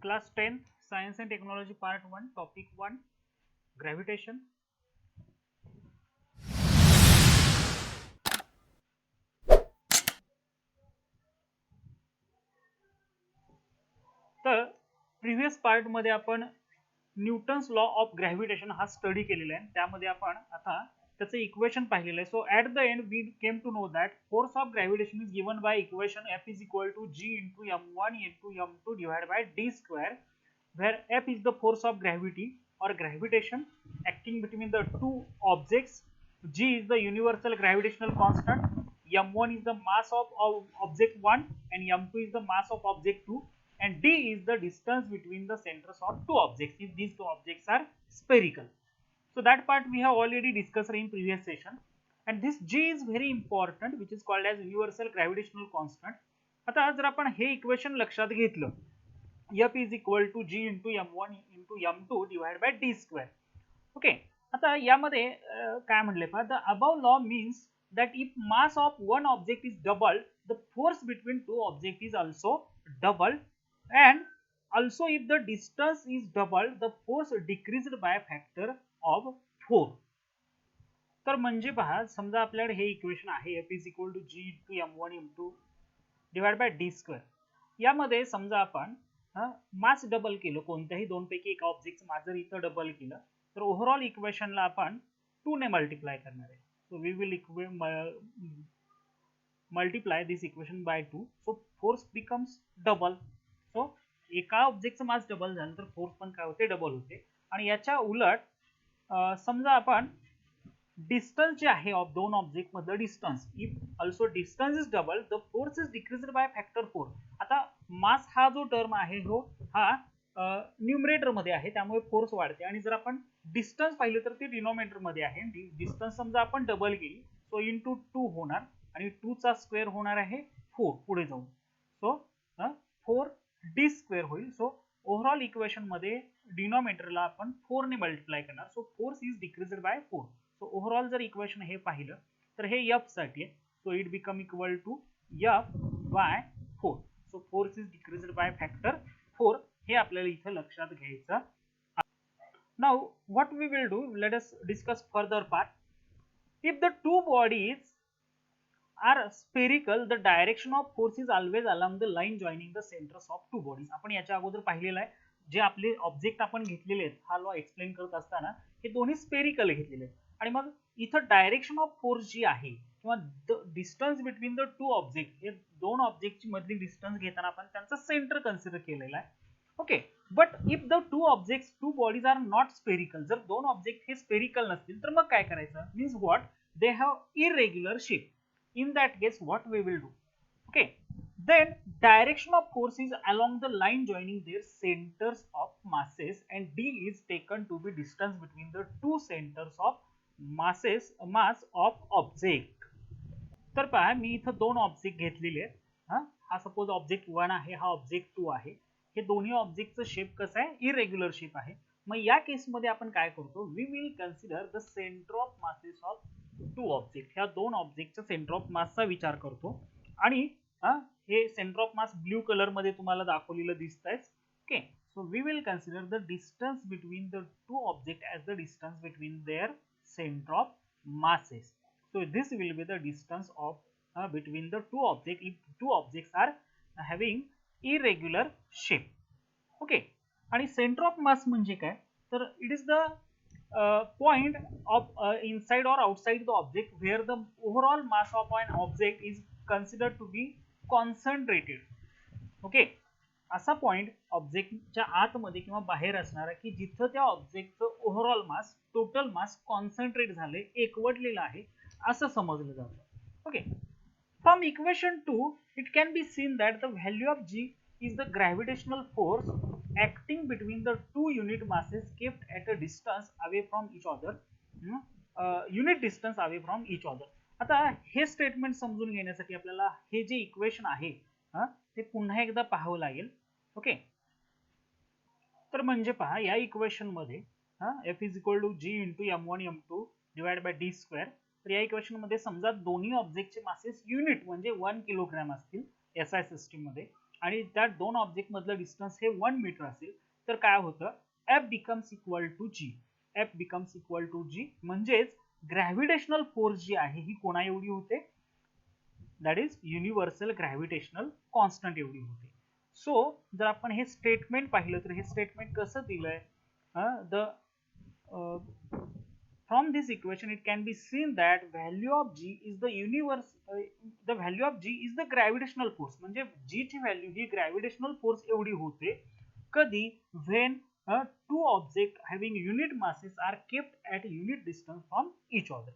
Class 10 Science and Technology Part 1 Topic 1 Gravitation. तर previous part मध्ये आपण न्यूटन्स लॉ ऑफ ग्रॅव्हिटेशन हा study केलेला आहे. त्यामध्ये आपण आता त्याचे इक्वेशन पाहिलेलं आहे. So at the end we came to know that force of gravitation is given by equation F is equal to G into m1 into m2 divided by d square, where F is the force of gravity or gravitation acting between the two objects. G is the universal gravitational constant. M1 is the mass of object 1 and m2 is the mass of object 2. And d is the distance between the centers of two objects if these two objects are spherical. So that part we have already discussed in previous session, and this g is very important, which is called as universal gravitational constant. आता जर आपण हे equation लक्षात घेतलं, F is equal to G into m1 into m2 divided by d square. Okay, आता यामध्ये काय म्हणले पहा, the above law means that if mass of one object is doubled, the force between two objects is also doubled. And also if the distance is doubled, the force decreased by a factor of 4. तर म्हणजे पहा, समजा आपल्याकडे हे equation आहे F is equal to G into m1 m2 divided by d square. यामध्ये समजा आपण मास डबल केलं, कोणत्याही दोन पैकी एका ऑब्जेक्टचं मास जर इथं डबल केलं तर ओव्हरऑल इक्वेशनला आपण 2 ने मल्टिप्लाय करणार आहे. So we will multiply this equation by 2. So force becomes double. So एका ऑब्जेक्टचं मास डबल झालं तर फोर्स पण काय होते, डबल होते. आणि याच्या उलट समजा आपण डिस्टन्स जे आहे दोन ऑब्जेक्ट मधलं distance, if also distance is double, the force is decreased by factor 4. आता मास हा जो टर्म आहे हो हा न्यूमरेटर मध्ये आहे, त्यामुळे फोर्स वाढते. आणि जर आपण डिस्टन्स पाहिलं तर ते डिनोमिनेटर मध्ये आहे. डिस्टन्स समजा आपण डबल केली, सो इंटू 2 होणार आणि 2 चा स्क्वेअर होणार आहे 4 पुढे जाऊन. सो 4 d स्क्वेअर होईल. सो ओव्हरऑल इक्वेशन मध्ये डिनोमिनेटरला आपण 4 ने मल्टिप्लाय करणार. So force is decreased by 4. So overall जर इक्वेशन हे पाहिलं तर हे F साठी आहे. So it become equal to F by 4. So force is decreased by factor 4. हे आपल्याला इथे लक्षात घ्यायचं. Now what we will do, let us discuss further part. If the two bodies are spherical, the direction of force is always along the line joining the centers of two bodies. आपण याच्या अगोदर पाहिलेलं आहे, जे आपले object आपण घेतलेले आहेत हा लॉ एक्सप्लेन करत असताना हे दोन्ही स्पेरिकल घेतलेले आहेत. आणि मग इथं डायरेक्शन ऑफ फोर्स जी आहे किंवा distance between the two object, हे दोन ऑब्जेक्टची मधली डिस्टन्स घेताना आपण त्यांचा सेंटर कन्सिडर केलेला आहे. Okay, but if the two bodies are not spherical, जर दोन ऑब्जेक्ट हे स्पेरिकल नसतील तर मग काय करायचं, means what, they have irregular shape. In that case what we will do, okay, then direction of force is along the line joining their centers of masses, and d is taken to be distance between the two centers of mass of object. तर पहा, मी इथं दोन object घेतलेले आहेत. हा suppose object 1 आहे, हा object 2 आहे. हे दोन्ही ऑब्जेक्टचं शेप कसं आहे, इरेग्युलर शेप आहे. मग या केस मध्ये आपण काय करतो, we will consider the centre of masses of two object. ह्या दोन ऑब्जेक्टच्या सेंटर ऑफ मासचा विचार करतो. आणि हे centre of mass blue colour मध्ये तुम्हाला दाखवलेलं दिसतंय. Okay, so we will consider the distance between the two object as the distance between their centre of masses. So this will be the distance of between the two object if two objects are having irregular shape. Okay, आणि centre of mass म्हणजे काय, तर it is the point of inside or outside the object where the overall mass of an object is considered to be concentrated. Okay, असा point ऑब्जेक्टच्या आतमध्ये किंवा बाहेर असणारा की जिथं त्या ऑब्जेक्टचं ओव्हरऑल मास, टोटल मास कॉन्सन्ट्रेट झाले, एकवटलेलं आहे असं समजलं जातं. Okay, from equation 2 it can be seen that the value of G is the gravitational force acting between the two unit masses kept at a distance away from each other, unit distance away from each other. आता हे statement समजून घेण्यासाठी आपल्याला हे जे equation आहे ते पुन्हा एकदा पाहावं लागेल. ओके, तर म्हणजे पहा, या इक्वेशन मध्ये F is equal to G into m1 m2 divided by d square. तर या इक्वेशन मध्ये समजा दोन्ही ऑब्जेक्टचे मासेस युनिट म्हणजे 1 किलोग्राम असतील SI सिस्टीम मध्ये, आणि त्या दोन ऑब्जेक्ट मधलं डिस्टन्स हे 1 मीटर असेल तर काय होतं, F becomes equal to G. F becomes equal to G म्हणजेच ग्रॅव्हिटेशनल फोर्स जी आहे ही कोणा एवढी होते, that is universal gravitational constant एवढी होते. सो जर आपण हे स्टेटमेंट पाहिलं तर हे स्टेटमेंट कसं दिलंय, the from this equation it can be seen that value of G is the value of G is the gravitational force. म्हणजे G ची व्हॅल्यू ही ग्रॅव्हिटेशनल फोर्स एवढी होते कधी, when two objects having unit masses are kept at unit distance from each other.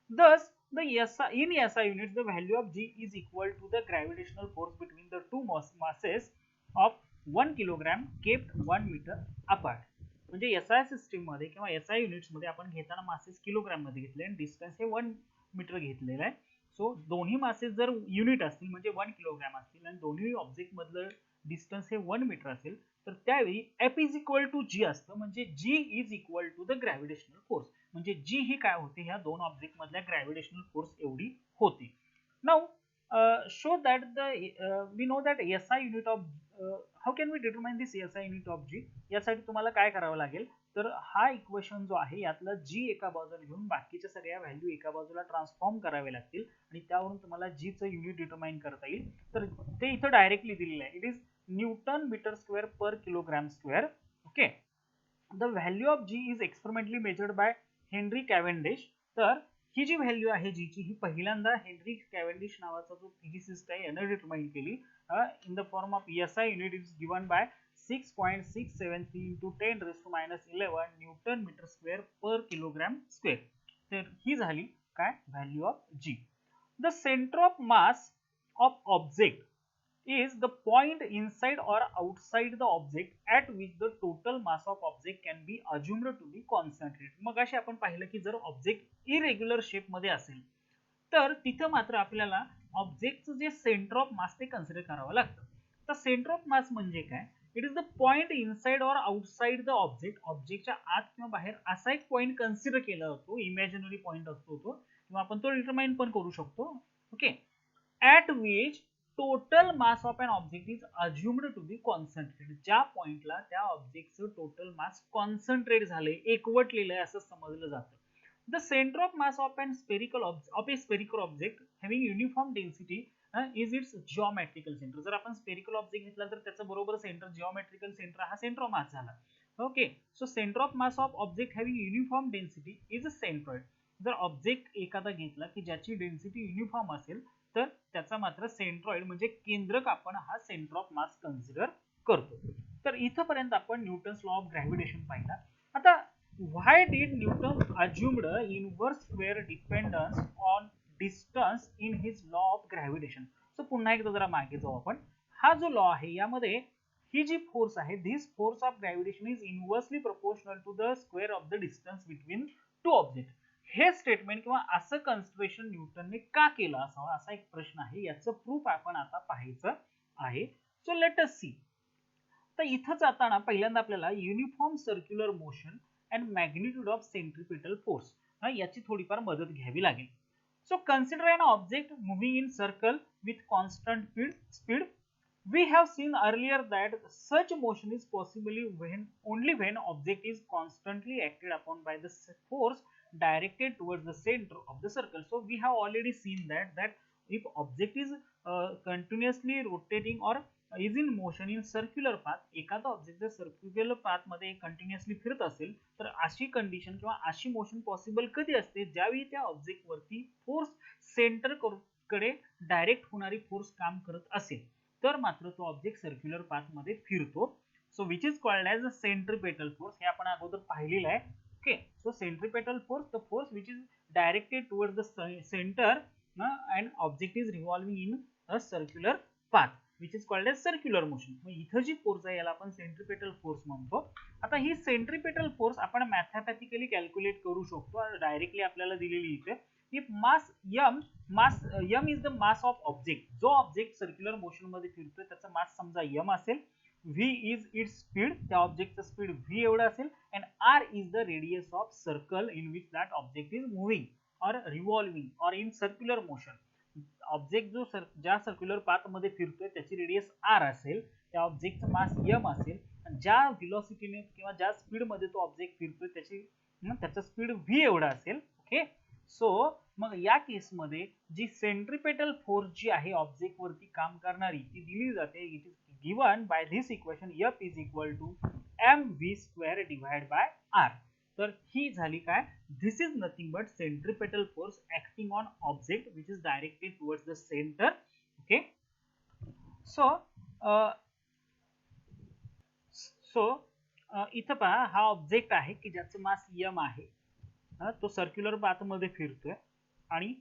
Thus in SI units the value of G is equal to the gravitational force between the two masses of 1 kilogram kept 1 meter apart. म्हणजे SI system मध्ये किंवा SI units मध्ये आपण घेताना masses kilogram मध्ये घेतले आणि distance हे 1 मीटर घेतलेलं आहे. सो दोन्ही मासेस जर युनिट असतील म्हणजे 1 किलोग्राम असतील आणि दोन्ही ऑब्जेक्ट मधलं डिस्टन्स हे 1 मीटर असेल तर त्यावेळी F is equal to G असतं, म्हणजे G is equal to the gravitational force. म्हणजे G ही काय होते, ह्या दोन ऑब्जेक्ट मधल्या ग्रॅव्हिटेशनल फोर्स एवढी होती. Now show that we know that SI unit of how can we determine this SI unit of G. यासाठी तुम्हाला काय करावं लागेल तर हा इक्वेशन जो आहे यातला G एका बाजूला घेऊन बाकीच्या सगळ्या व्हॅल्यू एका बाजूला ट्रान्सफॉर्म करावे लागतील आणि त्यावरून तुम्हाला G चं युनिट डिटरमाइन करता येईल. तर ते इथं डायरेक्टली दिलेलं आहे, it is newton metre square per kilogram square. Okay, the value of G is experimentally measured by Henry Cavendish. तर ही जी व्हॅल्यू आहे G ची ही पहिल्यांदा हेनरी कॅव्हेंडिश नावाचा जो फिजिसिस्ट आहे याने डिटरमाइन केली in the form of SI unit is given by 6.673 into 10 raised to minus 11 newton metre square per kilogram square. तर ही झाली काय value of G. The centre of mass of object is the point inside or outside the object at which the total mass of object can be assumed to be concentrated. मग अशी आपण पाहिलं की जर ऑब्जेक्ट इरेग्युलर शेप मध्ये असेल तर तिथं मात्र आपल्याला ऑब्जेक्टचं जे सेंटर ऑफ मास ते कन्सिडर करावं लागतं. तर सेंटर ऑफ मास म्हणजे काय, it is the point inside और आउटसाइड द ऑब्जेक्ट. ऑब्जेक्टच्या आत किंवा बाहेर असा एक पॉइंट कन्सिडर केला जातो, इमॅजिनरी पॉइंट असतो तो, किंवा आपण तो डिटरमाइन पण करू शकतो. Okay, at which total mass of an object is assumed to be concentrated. ज्या पॉइंटला त्या ऑब्जेक्टचं टोटल मास कॉन्सन्ट्रेट झालंय, एकवटलेलं आहे असं समजलं जातं. The centre of mass of an spherical object having uniform density is its geometrical centre. जर आपण स्पेरिकल ऑब्जेक्ट घेतला तर त्याचं बरोबर सेंटर जिओमेट्रिकल सेंटर हा सेंटर ऑफ मास झाला. Okay, so centre of mass of object having uniform density is a centroid. जर object एखादा घेतला की ज्याची डेन्सिटी युनिफॉर्म असेल तर त्याचा मात्र सेंट्रॉइड म्हणजे केंद्रक आपण हा सेंटर ऑफ मास कन्सिडर करतो. तर इथपर्यंत आपण न्यूटन्स लॉ ऑफ ग्रॅव्हिटेशन पाहिला. आता why did Newton assumed inverse square dependence on distance in his law of gravitation. So पुन्हा एकदा जरा मागे जाऊ आपण. हा जो लॉ आहे यामध्ये ही जी फोर्स आहे, this force of gravitation is inversely proportional to the square of the distance between two object. हे स्टेटमेंट किंवा असं कन्सिडरेशन न्यूटनने का केलं असावं असा एक प्रश्न आहे, याचं प्रूफ आपण आता पाहायचं आहे. So let us see. तर इथं जाताना पहिल्यांदा आपल्याला uniform circular motion and magnitude of centripetal force याची थोडीफार मदत घ्यावी लागेल. So consider an object moving in circle with constant speed. We have seen earlier that such motion is possible only when object is constantly acted upon by the force directed towards the center of the circle. So we have already seen that if object is continuously rotating or is in motion in circular path, एखादा object जर circular path मध्ये continuously फिरत असेल तर अशी condition किंवा अशी motion possible कधी असते, ज्यावेळी त्या ऑब्जेक्ट वरती फोर्स सेंटर कडे डायरेक्ट होणारी फोर्स काम करत असेल तर मात्र तो ऑब्जेक्ट सर्क्युलर पाथ मध्ये फिरतो. So which is called as a centripetal force. हे आपण अगोदर पाहिलेलं आहे. Okay, so centripetal force, the force which is directed towards the centre and object is revolving in a circular path which is called as circular motion. मग इथं जी force आहे याला आपण सेंट्रिपेटल फोर्स म्हणतो. आता ही सेंट्रिपेटल फोर्स आपण mathematically calculate करू शकतो, डायरेक्टली आपल्याला दिलेली इथे. If mass m is the mass of object, जो ऑब्जेक्ट सर्क्युलर मोशन मध्ये फिरतोय त्याचा मास समजा m असेल, v is its speed, त्या ऑब्जेक्टचा स्पीड v एवढा असेल, and r is the radius of circle in which that object is moving or revolving or in circular motion. Object जो ज्या सर्क्युलर पाथ मध्ये फिरतोय त्याची रेडियस r असेल, त्या ऑब्जेक्टचं मास m असेल, आणि ज्या व्हेलॉसिटीने किंवा ज्या स्पीड मध्ये तो ऑब्जेक्ट फिरतोय त्याचा स्पीड v एवढा असेल. ओके, सो मग या केस मध्ये जी सेंट्रिपेटल फोर्स जी आहे ऑब्जेक्ट वरती काम करणारी ती दिली जाते. It is given by this equation F is equal to mv² divide by r. तर ही झाली काय, this is nothing but centripetal force acting on object which is directed towards the centre. Okay, so इथं पहा हा object आहे की ज्याचं मास m आहे, तो सर्क्युलर पाथ मध्ये फिरतोय आणि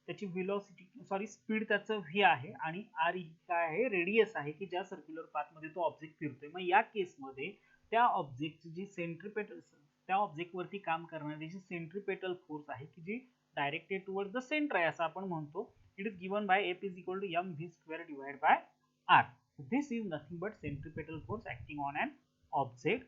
त्याची व्हेलॉसिटी स्पीड त्याचं v आहे आणि r ही काय आहे, रेडियस आहे की ज्या सर्क्युलर पाथ मध्ये तो ऑब्जेक्ट फिरतोय. मग या केस मध्ये त्या ऑब्जेक्टची जी सेंट्रिपेटल, त्या ऑब्जेक्ट वरती काम करणारी जी सेंट्रिपेटल फोर्स आहे की जी डायरेक्टेड टुवर्ड्स द सेंटर आहे असं आपण म्हणतो. It is given by F is equal to mv² divide by r. This is nothing but centripetal force acting on an object.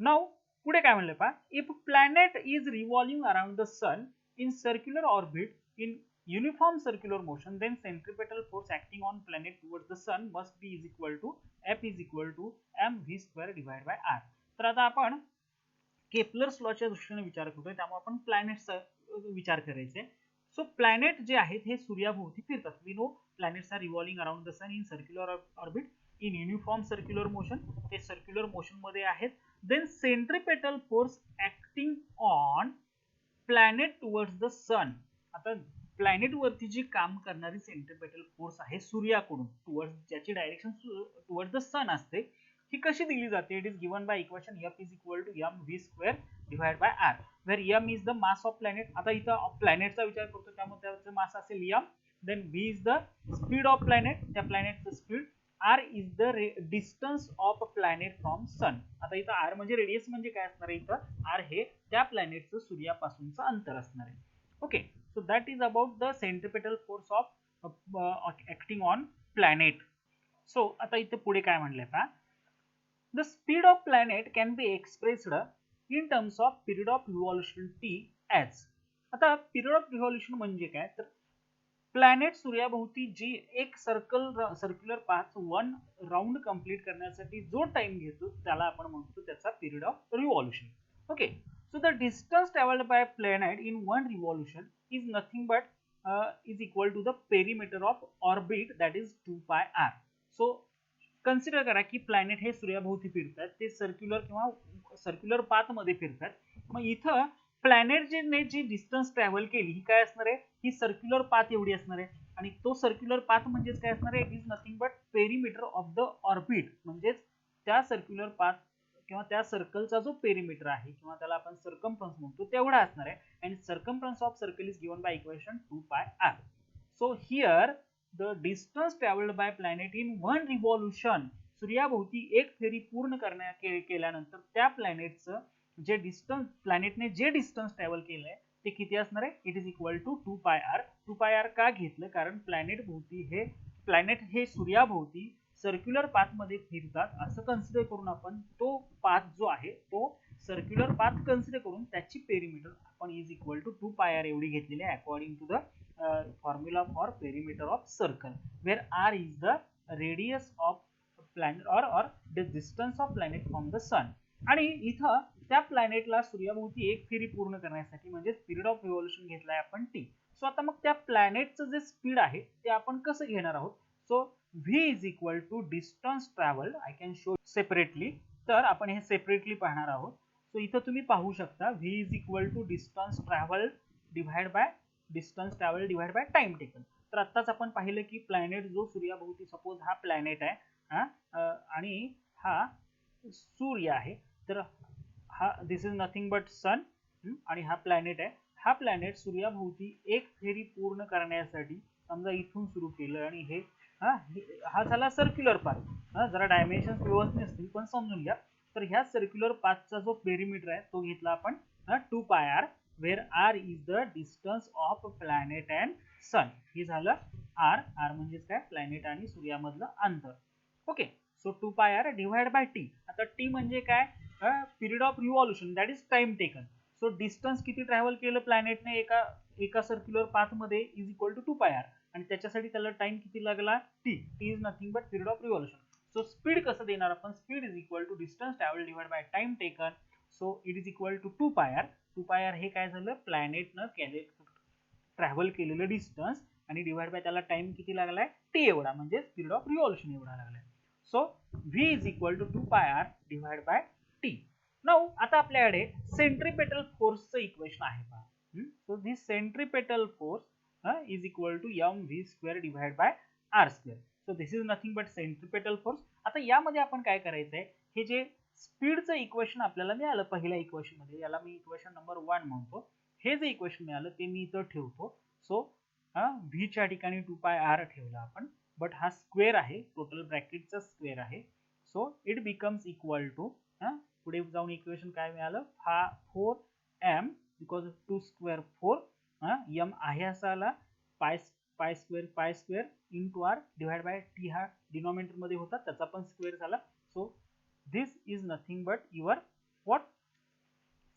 Now पुढे काय म्हणलं पहा, if planet is revolving around the sun in circular orbit in uniform circular motion, then centripetal force acting on planet towards the sun must be is equal to F is equal to mv² divided by r. तर आता आपण Kepler's law च्या दृष्टीने विचार करतोय, त्यामुळे आपण प्लॅनेटचा विचार करायचे. सो प्लॅनेट जे आहेत हे सूर्याभोवती फिरतात. We know planets are revolving around the sun in circular orbit in uniform circular motion. ते सर्क्युलर मोशन मध्ये आहेत. Then centripetal force acting on planet towards the sun. आता प्लॅनेट वरती जी काम करणारी सेंट्रिपेटल फोर्स आहे सूर्याकडून टुवर्ड्स, ज्याची डायरेक्शन टुवर्ड्स द सन असते, ही कशी दिली जाते. It is given by equation F is equal to mv² divide by r, where m is the mass of planet. आता इथं प्लॅनेटचा विचार करतो त्यामुळे त्याचं मास असेल m, then v is the speed of planet, त्या प्लॅनेटचं speed, r is the distance of planet from sun. आता इथं r म्हणजे रेडियस म्हणजे काय असणार आहे, इथं r हे त्या प्लॅनेटचं सूर्यापासूनचं अंतर असणार आहे. Okay, so that is about the centripetal force of acting on planet. So आता इथे पुढे काय म्हणले पहा, the speed of planet can be expressed in terms of period of revolution t as. आता period of revolution म्हणजे काय, तर प्लॅनेट सूर्याभोवती जी एक circular path one round complete करण्यासाठी जो टाइम घेतो त्याला आपण म्हणतो त्याचा period of revolution. Okay, so the distance traveled by a planet in one revolution is nothing but is equal to the perimeter of orbit, that is 2 pi r. So consider करा की planet हे सूर्याभोवती फिरतात, ते circular किंवा circular path मध्ये फिरतात. मग इथं प्लॅनेट जी डिस्टन्स ट्रॅव्हल केली ही काय असणार आहे, ही सर्क्युलर पाथ एवढी असणार आहे. आणि तो सर्क्युलर पाथ म्हणजेच काय असणार आहे, it is nothing but perimeter of the orbit, म्हणजेच त्या सर्क्युलर पाथ किंवा त्या सर्कलचा जो पेरिमीटर आहे किंवा त्याला आपण सर्कमफरन्स म्हणतो तेवढा असणार आहे. आणि circumference of circle is given by equation 2 pi r. So here the distance travelled by planet in one revolution, सूर्याभोवती एक फेरी पूर्ण केल्यानंतर त्या प्लॅनेटचं जे डिस्टन्स, प्लॅनेटने जे डिस्टन्स ट्रॅव्हल केलंय ते किती असणार आहे, it is equal to 2 pi r. 2 pi r का घेतलं, कारण प्लॅनेट हे सूर्याभोवती सर्क्युलर पाथ मध्ये फिरतात असं कन्सिडर करून आपण तो पाथ जो आहे तो सर्क्युलर पाथ कन्सिडर करून त्याची पेरिमीटर आपण is equal to 2 pi r एवढी घेतलेली आहे according to the formula for perimeter of circle, where r is the radius of planet और the distance of planet from the sun. आणि इथं त्या प्लॅनेटला सूर्याभोवती एक फेरी पूर्ण करण्यासाठी म्हणजे पिरियड ऑफ रिव्हॉल्यूशन घेतलाय आपण t. सो आता मग त्या प्लॅनेटचं जे स्पीड आहे ते आपण कसं घेणार आहोत. So v is equal to distance travel, I can show separately. तर आपण हे सेपरेटली पाहणार आहोत. सो इथं तुम्ही पाहू शकता v is equal to distance travel divided by time taken. तर आत्ताच आपण पाहिलं की प्लॅनेट जो सूर्याभोवती, सपोज हा प्लॅनेट आहे आणि हा सूर्य आहे, तर हा दिस इज नथिंग बट सन आणि हा प्लॅनेट आहे. हा प्लॅनेट सूर्याभोवती एक फेरी पूर्ण करण्यासाठी समजा इथून सुरू केलं आणि हे हा झाला सर्क्युलर पाथ. जरा डायमेन्शन व्यवस्थित नसतील पण समजून घ्या. तर ह्या सर्क्युलर पाथचा जो पेरिमीटर आहे तो घेतला आपण 2 pi r, where r is the distance of planet and sun. हे झालं r म्हणजेच काय, प्लॅनेट आणि सूर्यामधलं अंतर. Okay, so 2 pi r divide by t. आता t म्हणजे काय, period of revolution, that is time taken. So distance किती ट्रॅव्हल केलं प्लॅनेटने एका सर्क्युलर पाथ मध्ये is equal to 2 pi r. आणि त्याच्यासाठी त्याला टाइम किती लागला t is nothing but period of revolution. So speed कसं देणार आपण, speed is equal to distance travel divide by time taken. So it is equal to 2πr. 2πr हे काय झालं, प्लॅनेटनं ट्रॅव्हल केलेलं डिस्टन्स आणि डिवाइड बाय त्याला टाइम किती लागलाय टी एवढा, म्हणजे स्पीड ऑफ रिव्हॉल्युशन एवढा लागलाय. So v is equal to 2πr divide by T. Now आता आपल्याकडे सेंट्रिपेटल फोर्सचं इक्वेशन आहे पहा. So this centripetal force is equal to mv square divide by r square. So this is nothing but centripetal force. आता यामध्ये आपण काय करायचंय, हे जे स्पीडचं इक्वेशन आपल्याला मिळालं पहिल्या इक्वेशन मध्ये, याला मी इक्वेशन नंबर 1 म्हणतो. हे जे इक्वेशन मिळालं ते मी इथं ठेवतो. सो v च्या ठिकाणी 2πr ठेवला आपण, बट हा स्क्वेअर आहे, टोटल ब्रॅकेटचा स्क्वेअर आहे. So it becomes equal to, पुढे जाऊन इक्वेशन काय मिळालं, 4m बिकॉज 2 स्क्वेअर 4, m आहे असा आला, pi square into R divide by T, हा डिनॉमिनेटर मध्ये होता त्याचा पण स्क्वेअर झाला. So this is nothing but your what,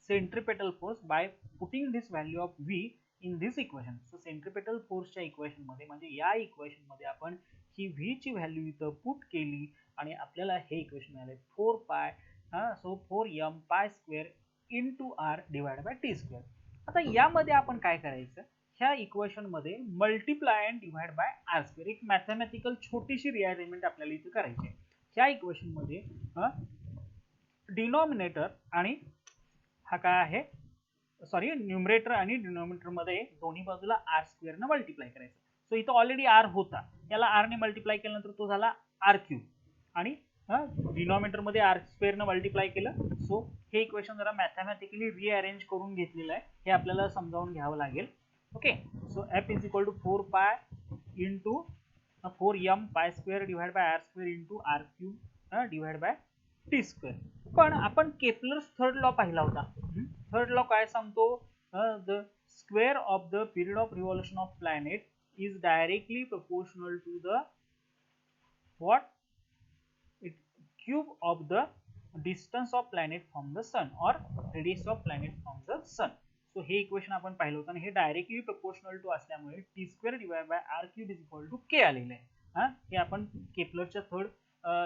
centripetal force by putting this value of v in this equation. So centripetal फोर्सच्या इक्वेशन मध्ये, म्हणजे या इक्वेशन मध्ये आपण ही v ची व्हॅल्यू इथं पुट केली आणि आपल्याला हे इक्वेशन मिळाले 4π. So 4m pi square into R divide by T square. आता यामध्ये आपण काय करायचं, ह्या इक्वेशन मध्ये multiply and divide by r square, एक मॅथमॅटिकल छोटीशी रिअरेंजमेंट आपल्याला इथे करायची आहे. ह्या इक्वेशन मध्ये डिनॉमिनेटर आणि हा काय आहे, सॉरी न्यूमरेटर आणि डिनॉमिनेटर मध्ये दोन्ही बाजूला आर स्क्वेअर ने मल्टिप्लाय करायचं. सो इथं ऑलरेडी आर होता, याला आर ने मल्टिप्लाय केल्यानंतर तो झाला आर क्यूब आणि डिनॉमिनेटर मध्ये आर स्क्वेअर ने मल्टिप्लाय केलं. सो हे इक्वेशन जरा मॅथमॅटिकली रिअरेंज करून घेतलेलं आहे, हे आपल्याला समजावून घ्यावं लागेल. Okay, so f is equal to 4π into 4m pi square divide by r square into r cube divide by T square. पण आपण केपलर्स थर्ड लॉ पाहिला होता. थर्ड लॉ काय सांगतो, the square of the period of revolution of planet is directly proportional to the what, cube of the distance of planet from the sun or radius of planet from the sun. So हे equation आपण पाहिलं होतं आणि हे directly proportional to असल्यामुळे t square divide by R cube is equal to k आलेलं आहे. हे आपण केपलरच्या थर्ड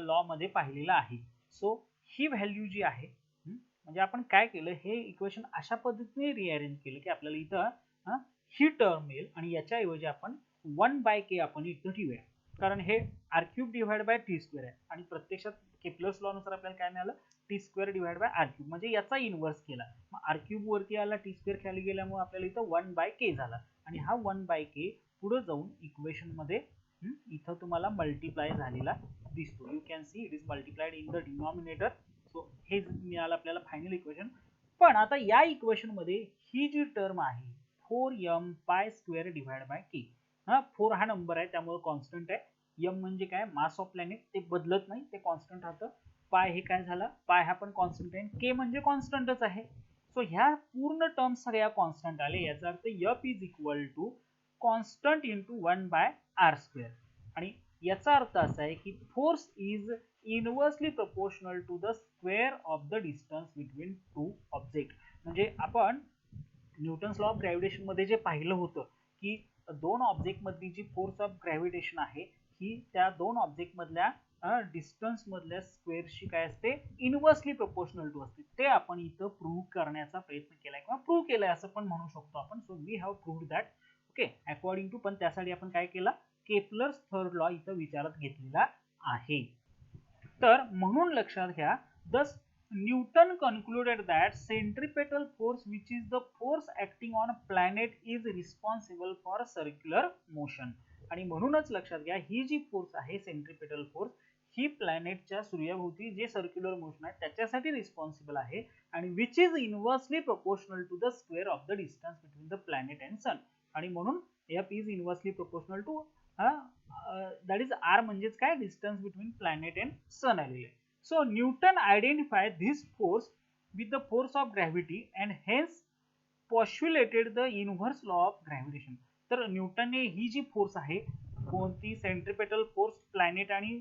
लॉ मध्ये पाहिलेलं आहे. सो ही व्हॅल्यू जी आहे, म्हणजे आपण काय केलं, हे इक्वेशन अशा पद्धतीने रिअरेंज केलं की आपल्याला इथं ही टर्म मिळेल आणि याच्या ऐवजी आपण 1/k आपण इथं ठेवूया, कारण हे R cube divide by T square आहे आणि प्रत्यक्षात केपलर्स लॉ नुसार आपल्याला काय मिळालं, T square divide by R cube, म्हणजे याचा इन्व्हर्स केला. मग आर क्यूब वरती आला, टी स्क्वेअर खाली गेल्यामुळे आपल्याला इथं 1/k झाला आणि हा 1/k पुढे जाऊन इक्वेशन मध्ये इथं तुम्हाला मल्टिप्लाय झालेला दिसतो. You can see it is multiplied in the denominator. So हे मिळालं आपल्याला फायनल इक्वेशन. पण आता या इक्वेशन मध्ये ही जी टर्म आहे 4m pi square divide bye k, 4 हा नंबर आहे त्यामुळे कॉन्स्टंट आहे, m म्हणजे काय मास ऑफ प्लॅनेट, ते बदलत नाही, ते कॉन्स्टंट राहतं. पाय हे काय झालं, पाय हा पण कॉन्स्टंट आहे, k म्हणजे कॉन्स्टंटच आहे. सो ह्या पूर्ण टर्म सगळ्या कॉन्स्टंट आले, याचा अर्थ f is equal to constant into 1/r square. आणि याचा अर्थ असा आहे की force is inversely proportional to the square of the distance between two object. म्हणजे आपण न्यूटन्स लॉ ऑफ ग्रॅव्हिटेशन मध्ये जे पाहिलं होतं की दोन ऑब्जेक्ट मधली जी फोर्स ऑफ ग्रॅव्हिटेशन आहे ही त्या दोन ऑब्जेक्ट मधल्या डिस्टन्स मधल्या स्क्वेअरशी काय असते, इनवर्सली प्रोपोर्शनल टू असते. ते आपण इथं प्रूव्ह करण्याचा प्रयत्न केलाय किंवा प्रूव्ह केलाय असं पण म्हणू शकतो आपण. So we have proved that. Okay, according to, पण त्यासाठी आपण काय केला, केपलर्स थर्ड लॉ इथं विचारात घेतलेला आहे. तर म्हणून लक्षात घ्या, the Newton concluded that centripetal force, which is the force acting on a planet, is responsible for circular motion. आणि म्हणूनच लक्षात घ्या, ही जी फोर्स आहे सेंट्रिपेटल फोर्स, ही प्लॅनेटच्या सूर्याभोवती जे सर्क्युलर मोशन आहे त्याच्यासाठी रिस्पॉन्सिबल आहे आणि which is inversely proportional to the square of the distance between the planet and sun. आणि म्हणून f is inversely proportional to that is r, म्हणजेच काय, distance between planet and sun आलेले आहे. So Newton identified this force with the force of gravity and hence postulated the inverse law of gravitation. तर न्यूटनने ही जी force आहे, कोणती, centripetal force planet आणि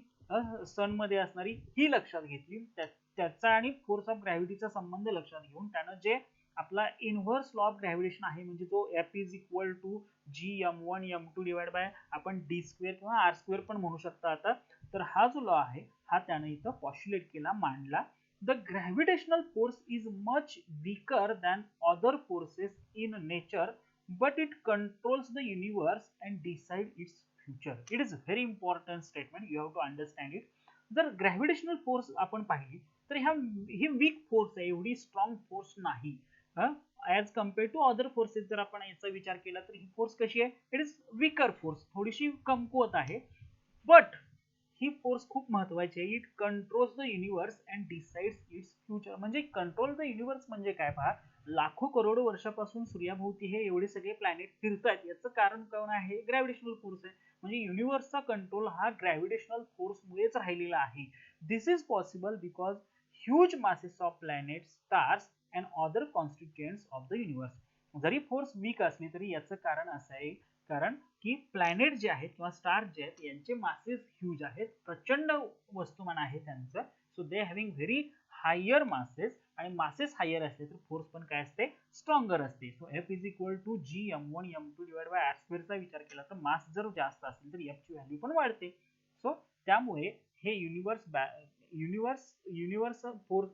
सन मध्ये असणारी, ही लक्षात घेतली. त्याचा आणि फोर्स ऑफ ग्रॅव्हिटीचा संबंध लक्षात घेऊन त्यानं जे आपला इनव्हर्स लॉ ऑफ ग्रॅव्हिटेशन आहे, म्हणजे तो F is equal to Gm1m2 divide by आपण d स्क्वेअर किंवा r स्क्वेअर पण म्हणू शकता आता. तर हा जो लॉ आहे हा त्याने इथं पॉस्ट्युलेट केला, मांडला. The gravitational force is much weaker than other forces in nature, but it controls the universe and decides its future. It is a very important statement. You have to understand it. जर gravitational force आपण पाहिली तर ही weak force आहे, एवढी strong force नाही. As compare to other forces जर आपण याचा विचार केला तर ही फोर्स कशी आहे, इट इज वीकर फोर्स, थोडीशी कमकुवत आहे. बट ही फोर्स खूप महत्वाची आहे. It controls the universe and decides it's future. म्हणजे कंट्रोल द युनिवर्स म्हणजे काय पहा, लाखो करोडो वर्षापासून सूर्याभोवती हे एवढे सगळे प्लॅनेट फिरतात, याचं कारण कोण आहे, ग्रॅव्हिटेशनल फोर्स आहे. म्हणजे युनिवर्सचा कंट्रोल हा ग्रॅव्हिटेशनल फोर्स मुळेच राहिलेला आहे. This is possible because huge masses of planet, stars and other constituents of the universe. जरी फोर्स वीक असली तरी याचं कारण असं आहे, कारण की प्लॅनेट जे आहेत किंवा स्टार जे आहेत यांचे मासेस ह्यूज आहेत, प्रचंड वस्तुमान आहे त्यांचं. So they having very higher masses, आणि मासेस हायर असले तर फोर्स पण काय असते, स्ट्रॉंगर असते. So F is equal to Gm1m2 divide by r स्क्वेअरचा विचार केला तर मास जर जास्त असेल तर F ची व्हॅल्यू पण वाढते. सो त्यामुळे हे universal force,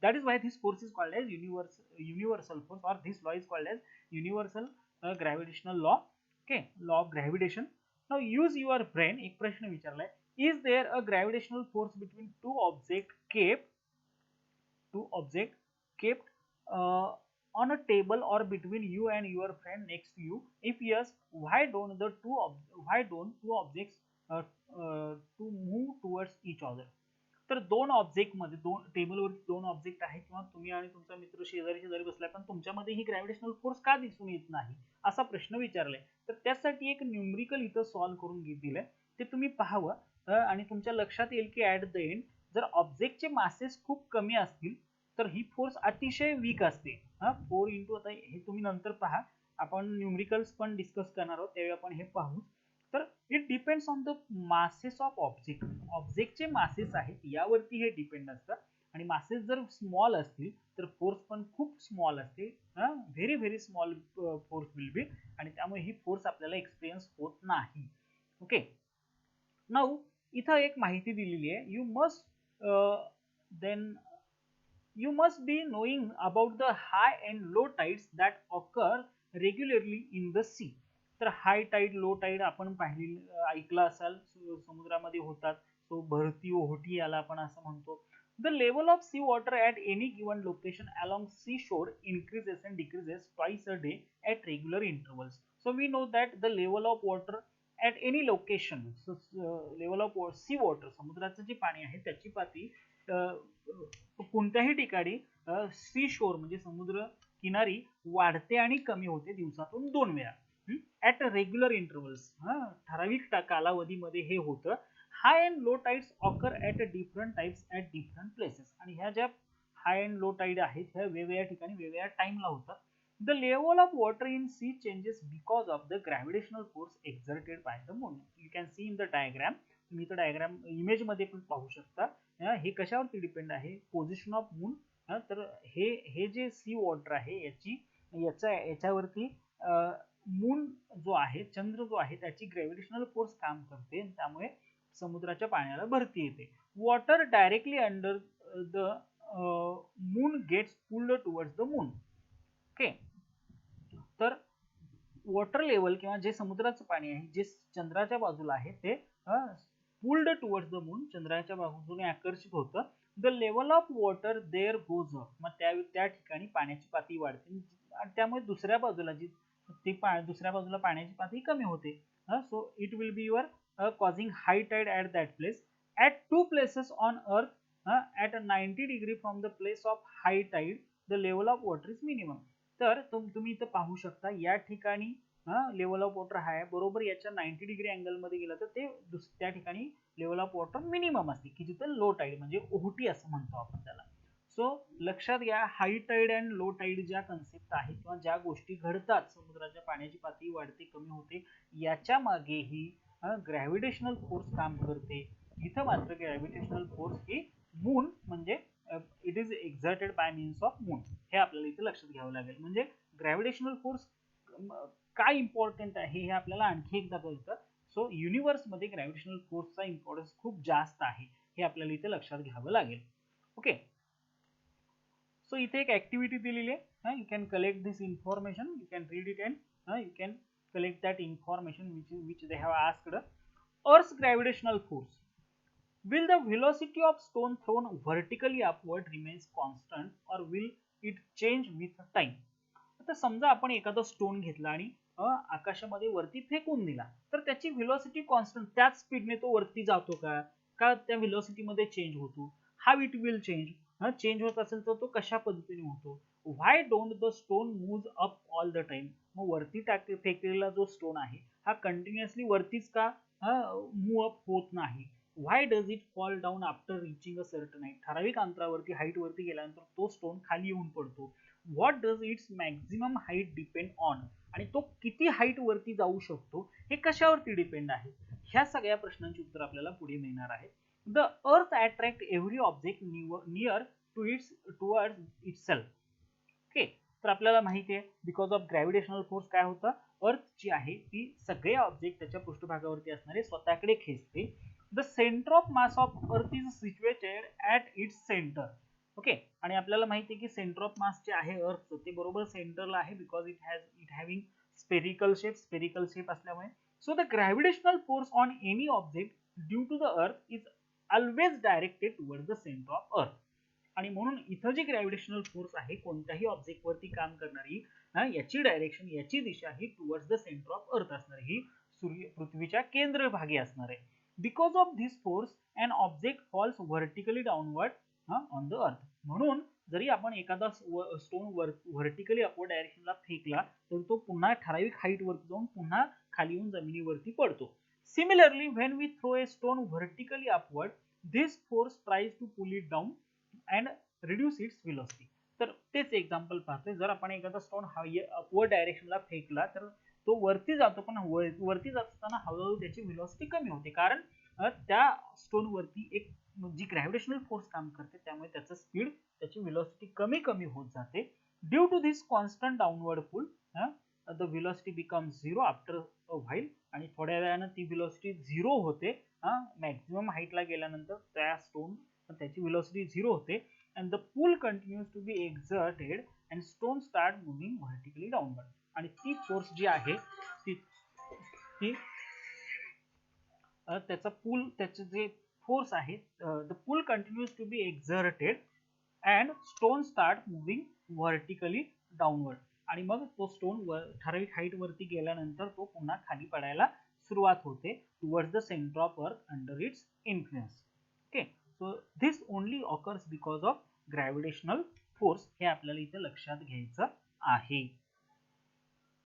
that is why this force is called as universal force, और this law is called as universal gravitational law. Okay, law of gravitation. Now use your brain. एक प्रश्न विचारलाय, is there a gravitational force between two object kept on a table or between you and your friend next to you? If yes, why don't two objects to move towards each other? तर दोन object मध्ये, दोन टेबलवरती दोन object आहेत किंवा तुम्ही आणि तुमचा मित्र शेजारी शेजारी बसलाय, पण तुमच्यामध्ये ही ग्रॅव्हिटेशनल फोर्स का दिसून येत नाही असा प्रश्न विचारलाय. तर त्यासाठी एक न्यूमरिकल इथं सॉल्व्ह करून दिलंय, ते तुम्ही पाहावं आणि तुमच्या लक्षात येईल की ऍट द एंड जर ऑब्जेक्टचे मासेस खूप कमी असतील तर ही फोर्स अतिशय वीक असते. 4 इंटू, आता हे तुम्ही नंतर पहा, आपण न्यूमरिकल्स पण डिस्कस करणार आहोत त्यावेळी आपण हे पाहू. तर it depends on the masses of object. ऑब्जेक्टचे masses आहेत यावरती हे डिपेंड असतं, आणि मासेस जर स्मॉल असतील तर फोर्स पण खूप स्मॉल असते, very very small force will be, आणि त्यामुळे ही फोर्स आपल्याला एक्सपिरियन्स होत नाही. ओके, नाऊ इथं एक माहिती दिलेली आहे, you must be knowing about the high and low tides that occur regularly in the sea. तर हाय टाइड, लो टाइड आपण ऐकलं असाल, समुद्रामध्ये होतात. सो भरती, ओहोटी याला आपण असं म्हणतो. The level of sea water at any given location along seashore increases and decreases twice a day at regular intervals. So we know that the level of water at any location, so level of sea water, समुद्राचं जे पाणी आहे त्याची पातळी कोणत्याही ठिकाणी C शोर म्हणजे समुद्र किनारी वाढते आणि कमी होते दिवसातून 2 वेळा ऍट रेग्युलर इंटरवल्स. ठराविक कालावधीमध्ये हे होतं. High and low tides occur at different types at different places. आणि ह्या ज्या हाय अँड लो टाइड आहेत ह्या वेगवेगळ्या ठिकाणी वेगवेगळ्या टाइमला होतात. The level of water in sea changes because of the gravitational force exerted by the moon. You can see in the diagram. तुम्ही इथं डायग्राम इमेज मध्ये पण पाहू शकता. हे कशावरती डिपेंड आहे, पोझिशन ऑफ मून. तर हे जे सी वॉटर आहे याच्यावरती मून जो आहे, चंद्र जो आहे, त्याची ग्रॅव्हिटेशनल फोर्स काम करते, त्यामुळे समुद्राच्या पाण्याला भरती येते. Water directly under the moon gets pulled towards the moon. Okay, तर वॉटर लेवल किंवा जे समुद्राचं पाणी आहे जे चंद्राच्या बाजूला आहे ते पुल्ड टुवर्ड्स द मून, चंद्राच्या बाजूने आकर्षित होतं. The level of water there goes up. मग त्या ठिकाणी पाण्याची पातळी वाढते, त्यामुळे दुसऱ्या बाजूला दुसऱ्या बाजूला पाण्याची पातळी कमी होते. So it will be your causing high tide at that place. At 2 places on earth at 90 degree from the place of high tide the level of water is minimum. तर तुम्ही इथं पाहू शकता या ठिकाणी लेवल ऑफ वॉटर हाय, बरोबर याच्या 90 degree angle मध्ये गेलं तर ते त्या ठिकाणी लेवल ऑफ वॉटर मिनिमम असते, की जिथं लो टाइड म्हणजे ओहोटी असं म्हणतो आपण त्याला. सो लक्षात घ्या, हाय टाइड अँड लो टाइड ज्या कन्सेप्ट आहेत किंवा ज्या गोष्टी घडतात, समुद्राच्या पाण्याची पातळी वाढते कमी होते, याच्या मागेही ग्रॅव्हिटेशनल फोर्स काम करते. इथं मात्र ग्रॅव्हिटेशनल फोर्स ही मून म्हणजे it is exerted bye means of moon. हे आपल्याला इथे लक्षात घ्यावं लागेल. म्हणजे ग्रॅव्हिटेशनल फोर्स काय इम्पॉर्टंट आहे हे आपल्याला आणखी एकदा कळतं. सो युनिव्हर्स मध्ये ग्रॅव्हिटेशनल फोर्सचा इम्पॉर्टन्स खूप जास्त आहे हे आपल्याला इथे लक्षात घ्यावं लागेल. ओके, सो इथे एक ऍक्टिव्हिटी दिलेली आहे. You can collect this information, you can read it and you can collect that information which they have asked. Earth's gravitational force. Will the velocity of stone thrown vertically upward remains constant or will it change with time? आता समजा आपण एखादा stone घेतला आणि आकाशामध्ये वरती फेकून दिला, तर त्याची व्हेलॉसिटी कॉन्स्टंट त्याच स्पीडने तो वरती जातो का त्या व्हेलॉसिटी मध्ये चेंज होतो? How it will change? Change होत असेल तर तो कशा पद्धतीने होतो? Why don't the stone move up all the time? मग वरती फेकलेला जो स्टोन आहे हा कंटिन्युअसली वरतीच का मूव्ह अप होत नाही? Why does it fall down after reaching a certain height? ठराविक अंतरावरती हाईट वरती गेल्यानंतर तो स्टोन खाली येऊन पडतो. What does it's maximum height depend on? आणि तो किती हाईट वरती जाऊ शकतो हे कशावरती डिपेंड आहे? ह्या सगळ्या प्रश्नांची उत्तर आपल्याला पुढे मिळणार आहे. The earth attract every object near towards itself. Okay, तर आपल्याला माहिती आहे बिकॉज ऑफ ग्रॅव्हिटेशनल फोर्स काय होतं, अर्थ जी आहे ती सगळे ऑब्जेक्ट त्याच्या पृष्ठभागावरती असणारे स्वतःकडे खेचते. The centre of mass of earth is situated at its centre. Okay, आणि आपल्याला माहिती आहे की सेंटर ऑफ मास जे आहे अर्थ ते बरोबर सेंटरला आहे because it having spherical shape असल्यामुळे. So the gravitational force on any object due to the earth is always directed towards the centre of earth. आणि म्हणून इथं जी ग्रॅव्हिटेशनल फोर्स आहे कोणत्याही ऑब्जेक्ट वरती काम करणारी याची डायरेक्शन, याची दिशा ही towards the centre of earth असणार, ही पृथ्वीच्या केंद्रभागी असणार आहे. Because of this force an object falls vertically downward on the earth. म्हणून जरी आपण एखादा स्टोन व्हर्टिकली अपवर्ड डायरेक्शनला फेकला तर तो पुन्हा ठराविक हाईट वरती जाऊन पुन्हा खाली येऊन जमिनीवरती पडतो. Similarly when we throw a stone vertically upward, this force tries to pull it down and reduce its velocity. तर तेच एक्झाम्पल पाहतोय. जर आपण एखादा स्टोन अपवर्ड डायरेक्शनला फेकला तर तो वरती जातो, पण वरती जात असताना हळूहळू त्याची व्हेलॉसिटी कमी होते, कारण त्या स्टोन वरती एक जी ग्रॅव्हिटेशनल फोर्स काम करते त्यामुळे त्याचं स्पीड, त्याची व्हेलॉसिटी कमी कमी होत जाते. Due to this constant downward pull the velocity becomes zero after a while. आणि थोड्या वेळानं ती व्हेलॉसिटी झिरो होते. मॅक्झिमम हाईटला गेल्यानंतर त्या स्टोन त्याची व्हेलॉसिटी झिरो होते and the pool continues to be exerted and stone start moving vertically downward. आणि ती फोर्स जी आहे ती त्याचा पूल, त्याचे जे फोर्स आहे, the pool continues to be exerted and stone start moving vertically downward. आणि मग तो स्टोन ठराविक हाईट वरती गेल्यानंतर तो पुन्हा खाली पडायला सुरुवात होते टुवर्ड्स द सेंटर ऑफ अर्थ under its influence. Okay, so this only occurs because of gravitational force. हे आपल्याला इथे लक्षात घ्यायचं आहे.